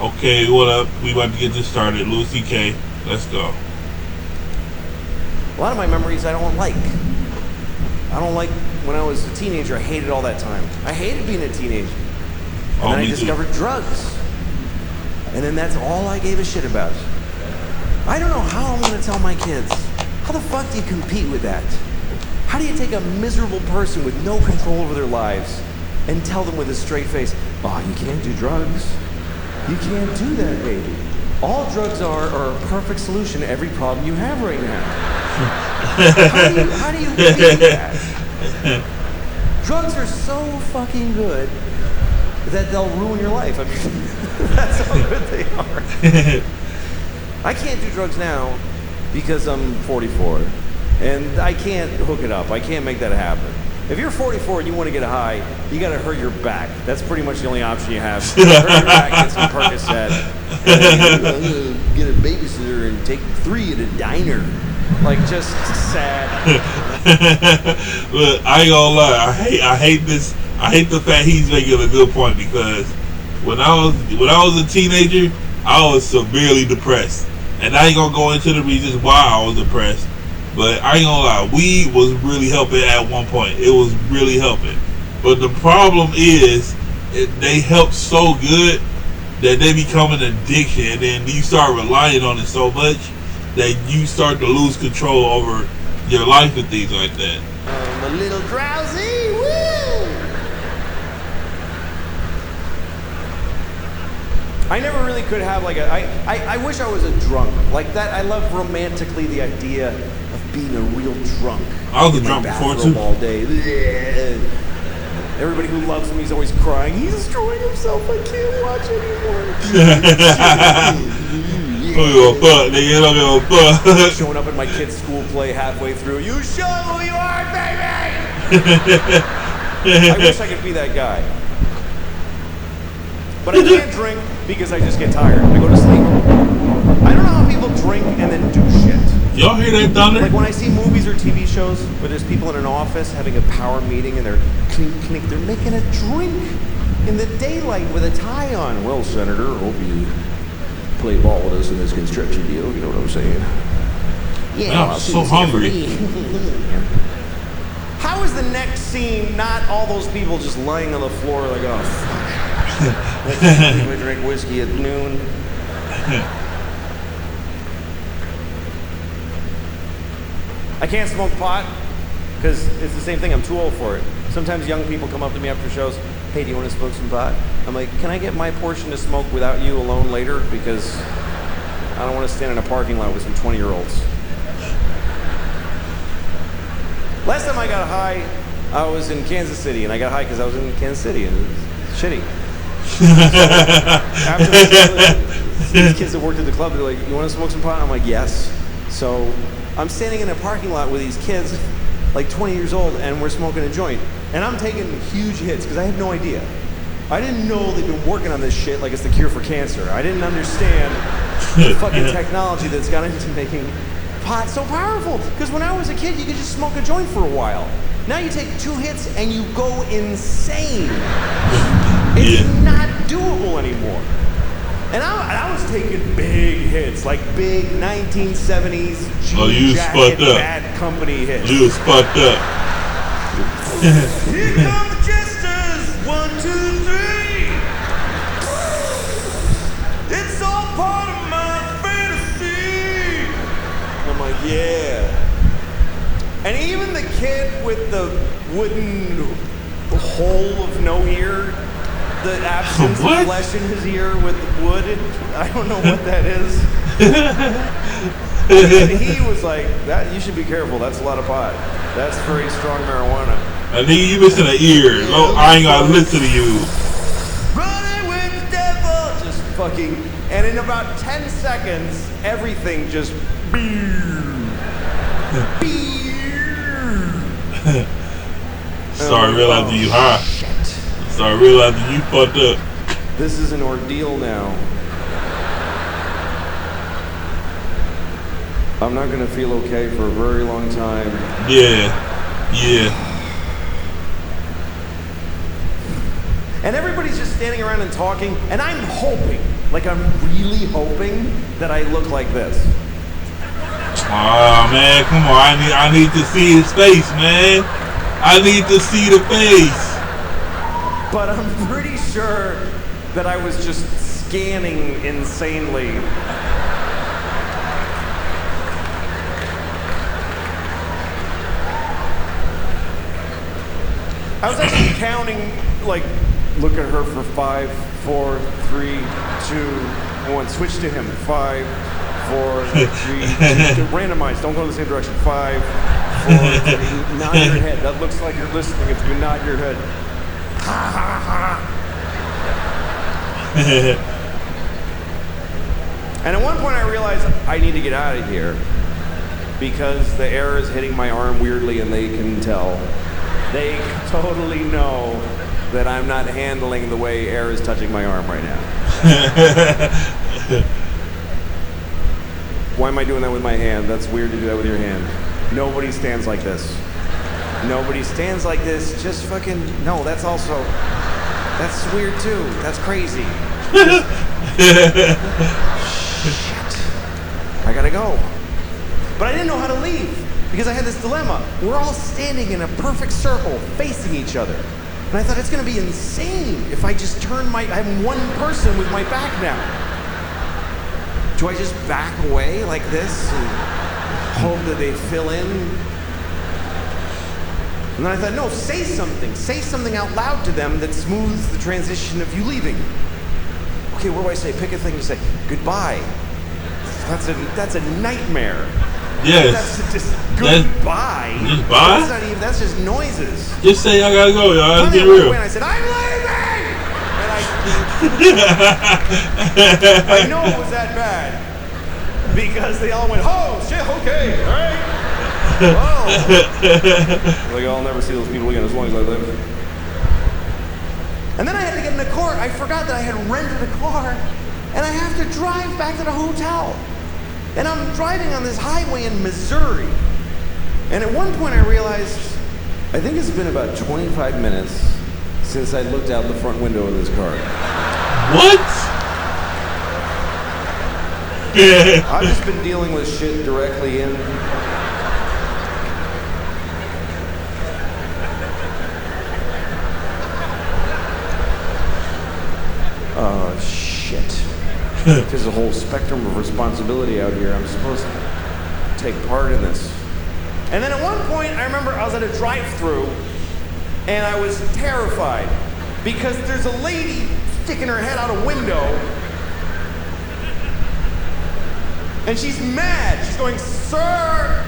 Okay, what up? We about to get this started. Louis C.K. Let's go. A lot of my memories I don't like. I don't like when I was a teenager. I hated all that time. I hated being a teenager. And then I discovered drugs. And then that's all I gave a shit about. I don't know how I'm gonna tell my kids. How the fuck do you compete with that? How do you take a miserable person with no control over their lives and tell them with a straight face, oh, you can't do drugs. You can't do that, baby. All drugs are a perfect solution to every problem you have right now. How do you beat that? Drugs are so fucking good that they'll ruin your life. I mean, that's how good they are. I can't do drugs now because I'm 44. And I can't hook it up. I can't make that happen. If you're 44 and you want to get high, you gotta hurt your back. That's pretty much the only option you have. Hurt your back, get some Percocet, and then get a babysitter and take 3 at a diner. Like, just sad. Look, I ain't gonna lie. I hate this. I hate the fact he's making a good point because when I was a teenager, I was severely depressed, and I ain't gonna go into the reasons why I was depressed. But I ain't gonna lie, weed was really helping at one point. It was really helping. But the problem is, they help so good that they become an addiction. And then you start relying on it so much that you start to lose control over your life and things like that. I'm a little drowsy, woo! I never really could have like I wish I was a drunk. Like that, I love romantically the idea of being a real drunk. I was a drunk before too. All day. Everybody who loves me is always crying. He's destroying himself. I can't watch anymore. Showing up at my kid's school play halfway through. You show who you are, baby! I wish I could be that guy. But I can't drink because I just get tired. I go to sleep. I don't know how people drink and then do shit. Y'all hear that thunder? Like when I see movies or TV shows where there's people in an office having a power meeting and they're clink, they're making a drink in the daylight with a tie on. Well, Senator, hope you play ball with us in this construction deal. You know what I'm saying? Yeah, I'm so hungry. How is the next scene not all those people just lying on the floor like, oh, fuck. We drink whiskey at noon. I can't smoke pot because it's the same thing. I'm too old for it. Sometimes young people come up to me after shows. Hey, do you want to smoke some pot? I'm like, can I get my portion to smoke without you alone later? Because I don't want to stand in a parking lot with some 20-year-olds. Last time I got high, I was in Kansas City, and I got high because I was in Kansas City, and it was shitty. So after these kids that worked at the club, they're like, you want to smoke some pot? I'm like, yes. So I'm standing in a parking lot with these kids, like 20 years old, and we're smoking a joint. And I'm taking huge hits because I had no idea. I didn't know they've been working on this shit like it's the cure for cancer. I didn't understand the fucking technology that's gone into making pot so powerful. Because when I was a kid, you could just smoke a joint for a while. Now you take 2 hits and you go insane. It's not doable anymore. And I was taking big hits, like big 1970s jean jacket, Bad Company hits. You was fucked up. Here come the jesters, 1, 2, 3. It's all part of my fantasy. I'm like, yeah. And even the kid with the wooden hole of no ear, the absence of flesh in his ear with wood, I don't know what that is. And he was like, "That you should be careful. That's a lot of pot. That's very strong marijuana." I think you missing an ear. No, I ain't gonna listen to you. Running with the devil, just fucking. And in about 10 seconds, everything just. Sorry, realizing you high. Sorry, realizing you fucked up. This is an ordeal now. I'm not gonna feel okay for a very long time. Yeah. And everybody's just standing around and talking, and I'm hoping Like I'm really hoping that I look like this. Oh man, come on! I need to see his face, man. I need to see the face. But I'm pretty sure that I was just scanning insanely. I was actually counting, like, look at her for 5, 4, 3, 2, 1. Switch to him. 5, 4, 3, 2. Randomize. Don't go in the same direction. 5, 4, 3. Nod your head. That looks like you're listening if you nod your head. Ha ha ha. And at one point I realized I need to get out of here because the air is hitting my arm weirdly and they can tell. They totally know that I'm not handling the way air is touching my arm right now. Why am I doing that with my hand? That's weird to do that with your hand. Nobody stands like this. Nobody stands like this. Just fucking, no, that's also, that's weird too. That's crazy. Shit. I gotta go. But I didn't know how to leave because I had this dilemma. We're all standing in a perfect circle facing each other. And I thought it's gonna be insane if I just turn I'm one person with my back now. Do I just back away like this and hope that they fill in? And then I thought, no, say something. Say something out loud to them that smooths the transition of you leaving. Okay, what do I say? Pick a thing to say. Goodbye. That's a nightmare. Yes. That's just goodbye. Just bye? That's just noises. Just say I gotta go, y'all. Let's get real. And I said, I'm leaving! And I know it was that bad. Because they all went, oh, shit, okay, all right. Whoa. Like, I'll never see those people again as long as I live. And then I had to get in the car. I forgot that I had rented a car. And I have to drive back to the hotel. And I'm driving on this highway in Missouri. And at one point I realized, I think it's been about 25 minutes since I looked out the front window of this car. What? I've just been dealing with shit directly in. Oh, shit. There's a whole spectrum of responsibility out here. I'm supposed to take part in this. And then at one point, I remember I was at a drive-thru, and I was terrified because there's a lady sticking her head out a window, and she's mad. She's going, sir,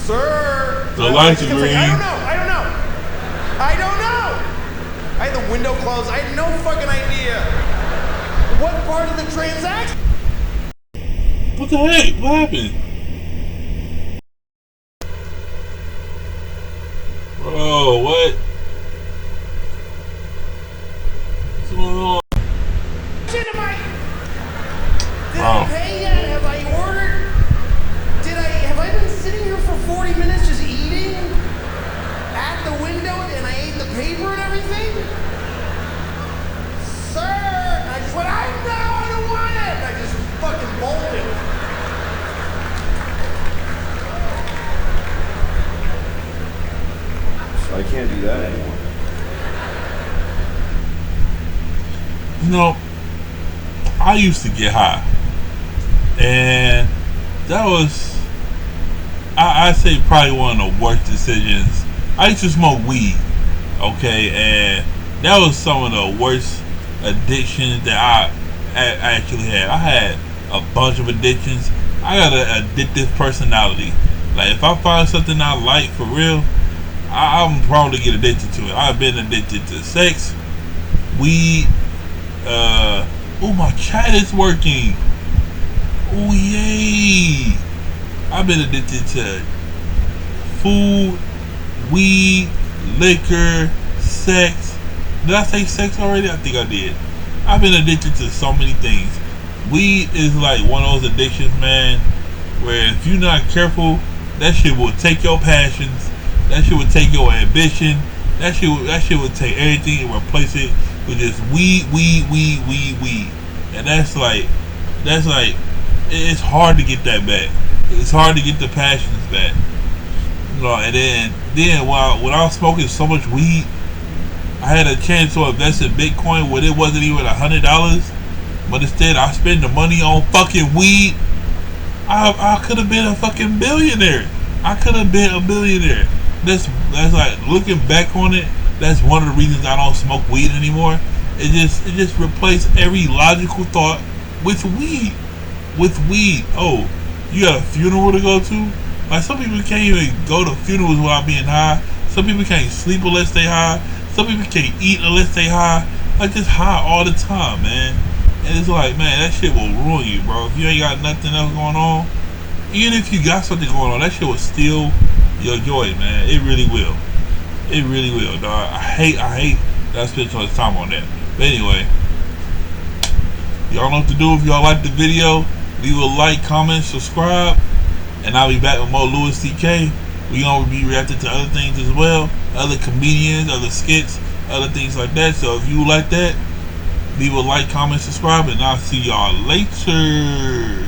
sir. The lights are green. I don't know. I had the window closed. I had no fucking idea. What part of the transaction? What the heck? What happened? Bro, what? What's going on? Did I pay yet? Have I ordered? Have I been sitting here for 40 minutes just eating at the window and I ate the paper and everything? Sir! I just went, I don't want it! I just fucking bolted. So I can't do that anymore. You know, I used to get high. And that was, I'd say, probably one of the worst decisions. I used to smoke weed, okay? And that was some of the worst addictions that I actually had. I had a bunch of addictions. I got an addictive personality. Like, if I find something I like for real, I'm probably get addicted to it. I've been addicted to sex, weed, oh, my chat is working. Oh, yay. I've been addicted to food, weed, liquor, sex. Did I say sex already? I think I did. I've been addicted to so many things. Weed is like one of those addictions, man, where if you're not careful, that shit will take your passions. That shit will take your ambition. That shit will take everything and replace it with just weed. and it's hard to get that back. It's hard to get the passions back. You know, and then when I was smoking so much weed, I had a chance to invest in Bitcoin when it wasn't even $100, but instead I spent the money on fucking weed. I could have been a fucking billionaire. I could have been a billionaire. That's like, looking back on it, that's one of the reasons I don't smoke weed anymore. It just replaced every logical thought with weed. With weed. Oh, you got a funeral to go to? Like, some people can't even go to funerals without being high. Some people can't sleep unless they high. Some people can't eat unless they high. Like, just high all the time, man. And it's like, man, that shit will ruin you, bro. If you ain't got nothing else going on, even if you got something going on, that shit will steal your joy, man. It really will. It really will, dog. I hate that I spent so much time on that. But anyway, y'all know what to do. If y'all like the video, leave a like, comment, subscribe, and I'll be back with more Louis C.K. We gonna be reacting to other things as well, other comedians, other skits, other things like that. So if you like that, leave a like, comment, subscribe, and I'll see y'all later.